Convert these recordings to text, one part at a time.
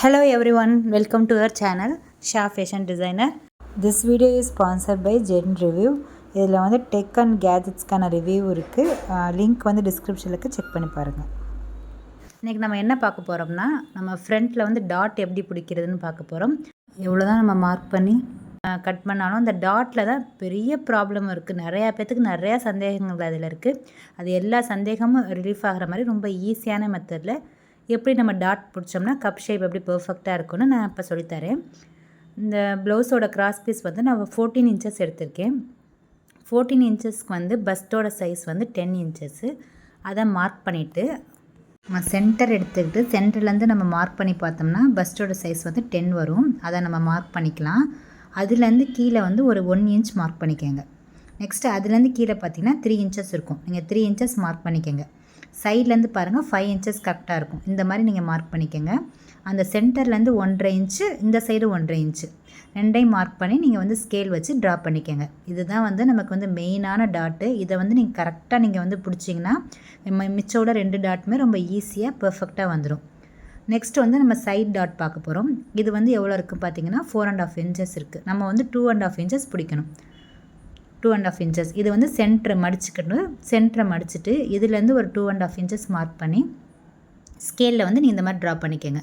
Hello everyone, welcome to our channel Shah Fashion Designer. This video is sponsored by Genreview. இதில் வந்து tech and கேஜெட்ஸ்க்கான review இருக்குது. Link வந்து டிஸ்கிரிப்ஷனுக்கு check பண்ணி பாருங்கள். இன்றைக்கி நம்ம என்ன பார்க்க போகிறோம்னா, நம்ம ஃப்ரண்ட்டில் வந்து டாட் எப்படி பிடிக்கிறதுன்னு பார்க்க போகிறோம். எவ்வளோ தான் நம்ம மார்க் பண்ணி கட் பண்ணாலும் அந்த டாட்டில் தான் பெரிய ப்ராப்ளம் இருக்குது. நிறையா பேர்த்துக்கு நிறையா சந்தேகங்கள் அதில் இருக்குது. அது எல்லா சந்தேகமும் ரிலீஃப் ஆகிற மாதிரி ரொம்ப ஈஸியான மெத்தடில் எப்படி நம்ம டாட் பிடிச்சோம்னா கப் ஷேப் எப்படி பெர்ஃபெக்டாக இருக்குன்னு நான் இப்போ சொல்லித்தரேன். இந்த ப்ளவுஸோட கிராஸ் பீஸ் வந்து நான் 14 இன்ச்சஸ் எடுத்திருக்கேன். 14 இன்ச்சஸ்க்கு வந்து பஸ்ட்டோட சைஸ் வந்து 10 இன்ச்சஸ்ஸு. அதை மார்க் பண்ணிவிட்டு நம்ம சென்டர் எடுத்துக்கிட்டு சென்டர்லேருந்து நம்ம மார்க் பண்ணி பார்த்தோம்னா பஸ்ட்டோட சைஸ் வந்து 10 வரும். அதை நம்ம மார்க் பண்ணிக்கலாம். அதுலேருந்து கீழே வந்து ஒரு 1 இன்ச் மார்க் பண்ணிக்கோங்க. நெக்ஸ்ட்டு அதுலேருந்து கீழே பார்த்தீங்கன்னா 3 இன்ச்சஸ் இருக்கும். நீங்கள் 3 இன்ச்சஸ் மார்க் பண்ணிக்கோங்க. சைட்லேருந்து பாருங்கள் 5 இன்ச்சஸ் கரெக்டாக இருக்கும். இந்த மாதிரி நீங்கள் மார்க் பண்ணிக்கோங்க. அந்த சென்டர்லேருந்து 1.5 இன்ச்சு, இந்த சைடு 1.5 இன்ச்சு ரெண்டையும் மார்க் பண்ணி நீங்கள் வந்து ஸ்கேல் வச்சு ட்ரா பண்ணிக்கோங்க. இதுதான் வந்து நமக்கு வந்து மெயினான டாட்டு. இதை வந்து நீங்கள் கரெக்டாக நீங்கள் வந்து பிடிச்சிங்கன்னா மிச்சோட 2 டாட்டுமே ரொம்ப ஈஸியாக பெர்ஃபெக்டாக வந்துடும். நெக்ஸ்ட் வந்து நம்ம சைட் டாட் பார்க்க போகிறோம். இது வந்து எவ்வளோ இருக்குது பார்த்தீங்கன்னா 4.5 இன்ச்சஸ் இருக்குது. நம்ம வந்து 2.5 இன்ச்சஸ் பிடிக்கணும். 2.5 இன்ச்சஸ் இது வந்து சென்டரை மடிச்சுட்டு இதுலேருந்து ஒரு 2.5 இன்ச்சஸ் மார்க் பண்ணி ஸ்கேலில் வந்து நீங்கள் இந்த மாதிரி ட்ரா பண்ணிக்கோங்க.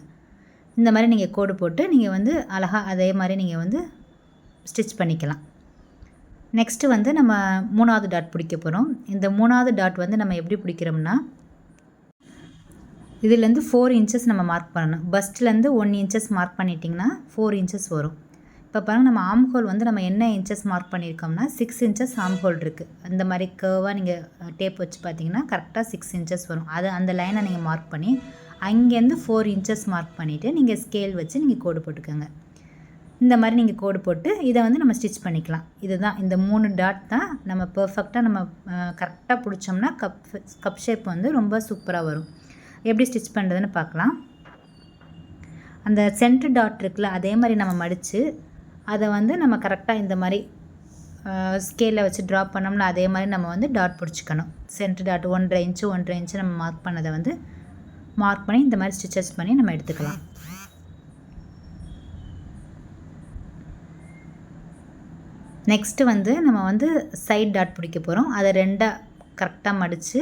இந்த மாதிரி நீங்கள் கோடு போட்டு நீங்கள் வந்து அழகாக அதே மாதிரி நீங்கள் வந்து ஸ்டிச் பண்ணிக்கலாம். நெக்ஸ்ட்டு வந்து நம்ம 3வது டாட் பிடிக்க போகிறோம். இந்த 3வது டாட் வந்து நம்ம எப்படி பிடிக்கிறோம்னா இதுலேருந்து 4 இன்ச்சஸ் நம்ம மார்க் பண்ணணும். பஸ்ட்லேருந்து 1 இன்ச்சஸ் மார்க் பண்ணிட்டிங்கன்னா 4 இன்ச்சஸ் வரும். இப்போ பாருங்கள், நம்ம ஆம் ஹோல் வந்து நம்ம என்ன இன்ச்சஸ் மார்க் பண்ணியிருக்கோம்னா 6 இன்ச்சஸ் ஆம் ஹோல் இருக்குது. அந்த மாதிரி கர்வாக நீங்கள் டேப் வச்சு பார்த்தீங்கன்னா கரெக்டாக 6 இன்ச்சஸ் வரும். அந்த லைனை நீங்கள் மார்க் பண்ணி அங்கேருந்து 4 இன்ச்சஸ் மார்க் பண்ணிவிட்டு நீங்கள் ஸ்கேல் வச்சு நீங்கள் கோடு போட்டுக்கோங்க. இந்த மாதிரி நீங்கள் கோடு போட்டு இதை வந்து நம்ம ஸ்டிச் பண்ணிக்கலாம். இதுதான் இந்த 3 டாட் தான் நம்ம பெர்ஃபெக்டாக நம்ம கரெக்டாக பிடிச்சோம்னா கப் ஷேப் வந்து ரொம்ப சூப்பராக வரும். எப்படி ஸ்டிச் பண்ணுறதுன்னு பார்க்கலாம். அந்த சென்டர் டாட் இருக்குல்ல, அதே மாதிரி நம்ம மடித்து அதை வந்து நம்ம கரெக்டாக இந்த மாதிரி ஸ்கேலில் வச்சு ட்ரா பண்ணோம்னா அதே மாதிரி நம்ம வந்து டாட் பிடிச்சிக்கணும். சென்டர் டாட் 1.5 இன்ச்சு நம்ம மார்க் பண்ணதை வந்து மார்க் பண்ணி இந்த மாதிரி ஸ்டிச்சஸ் பண்ணி நம்ம எடுத்துக்கலாம். நெக்ஸ்ட்டு வந்து நம்ம வந்து சைட் டாட் பிடிக்க போகிறோம். அதை 2 கரெக்டாக மடித்து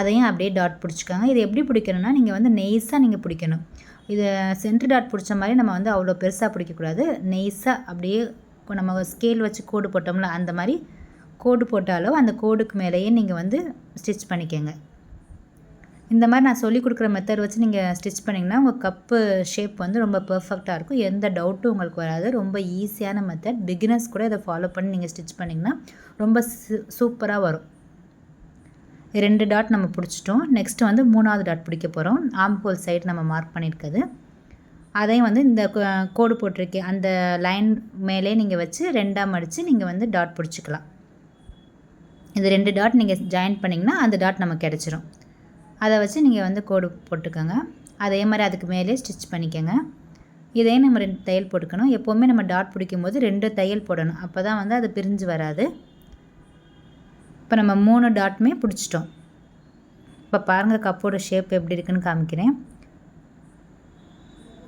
அதையும் அப்படியே டாட் பிடிச்சிக்கோங்க. இது எப்படி பிடிக்கணும்னா நீங்கள் வந்து நெய்ஸாக நீங்கள் பிடிக்கணும். இது சென்டர் டாட் பிடிச்ச மாதிரி நம்ம வந்து அவ்வளோ பெருசாக பிடிக்கக்கூடாது. நெய்ஸாக அப்படியே நம்ம ஸ்கேல் வச்சு கோடு போட்டோம்ல அந்த மாதிரி கோடு போட்டாலும் அந்த கோடுக்கு மேலேயே நீங்கள் வந்து ஸ்டிச் பண்ணிக்கோங்க. இந்த மாதிரி நான் சொல்லிக் கொடுக்குற மெத்தட் வச்சு நீங்கள் ஸ்டிச் பண்ணிங்கன்னா உங்கள் கப்பு ஷேப் வந்து ரொம்ப பெர்ஃபெக்டாக இருக்கும். எந்த டவுட்டும் உங்களுக்கு வராது. ரொம்ப ஈஸியான மெத்தட். பிகினர்ஸ் கூட இதை ஃபாலோ பண்ணி நீங்கள் ஸ்டிச் பண்ணிங்கன்னா ரொம்ப சூப்பராக வரும். 2 டாட் நம்ம பிடிச்சிட்டோம். நெக்ஸ்ட்டு வந்து 3வது டாட் பிடிக்க போகிறோம். ஆம் ஹோல் சைடு நம்ம மார்க் பண்ணியிருக்குது. அதையும் வந்து இந்த கோடு போட்டிருக்கேன் அந்த லைன் மேலே நீங்கள் வச்சு 2ஆக மடித்து நீங்கள் வந்து டாட் பிடிச்சிக்கலாம். இது 2 டாட் நீங்கள் ஜாயின் பண்ணிங்கன்னா அந்த டாட் நமக்கு கிடச்சிரும். அதை வச்சு நீங்கள் வந்து கோடு போட்டுக்கோங்க. அதே மாதிரி அதுக்கு மேலே ஸ்டிச் பண்ணிக்கோங்க. இதையும் நம்ம 2 தையல் போட்டுக்கணும். எப்போவுமே நம்ம டாட் பிடிக்கும் போது 2 தையல் போடணும். அப்போ தான் வந்து அது பிரிஞ்சு வராது. இப்போ நம்ம 3 டாட்டுமே பிடிச்சிட்டோம். இப்போ பாருங்கள் கப்போட ஷேப் எப்படி இருக்குன்னு காமிக்கிறேன்.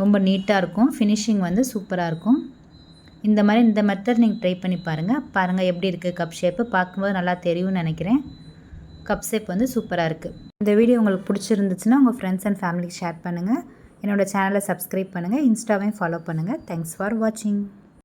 ரொம்ப நீட்டாக இருக்கும். ஃபினிஷிங் வந்து சூப்பராக இருக்கும். இந்த மெத்தட் நீங்கள் ட்ரை பண்ணி பாருங்கள் எப்படி இருக்குது கப் ஷேப்பு. பார்க்கும்போது நல்லா தெரியும்னு நினைக்கிறேன். கப் ஷேப் வந்து சூப்பராக இருக்குது. இந்த வீடியோ உங்களுக்கு பிடிச்சிருந்துச்சுன்னா உங்கள் ஃப்ரெண்ட்ஸ் அண்ட் ஃபேமிலிக்கு ஷேர் பண்ணுங்கள். என்னோடய சேனலை சப்ஸ்கிரைப் பண்ணுங்கள். இன்ஸ்டாவையும் ஃபாலோ பண்ணுங்கள். தேங்க்ஸ் ஃபார் வாட்சிங்.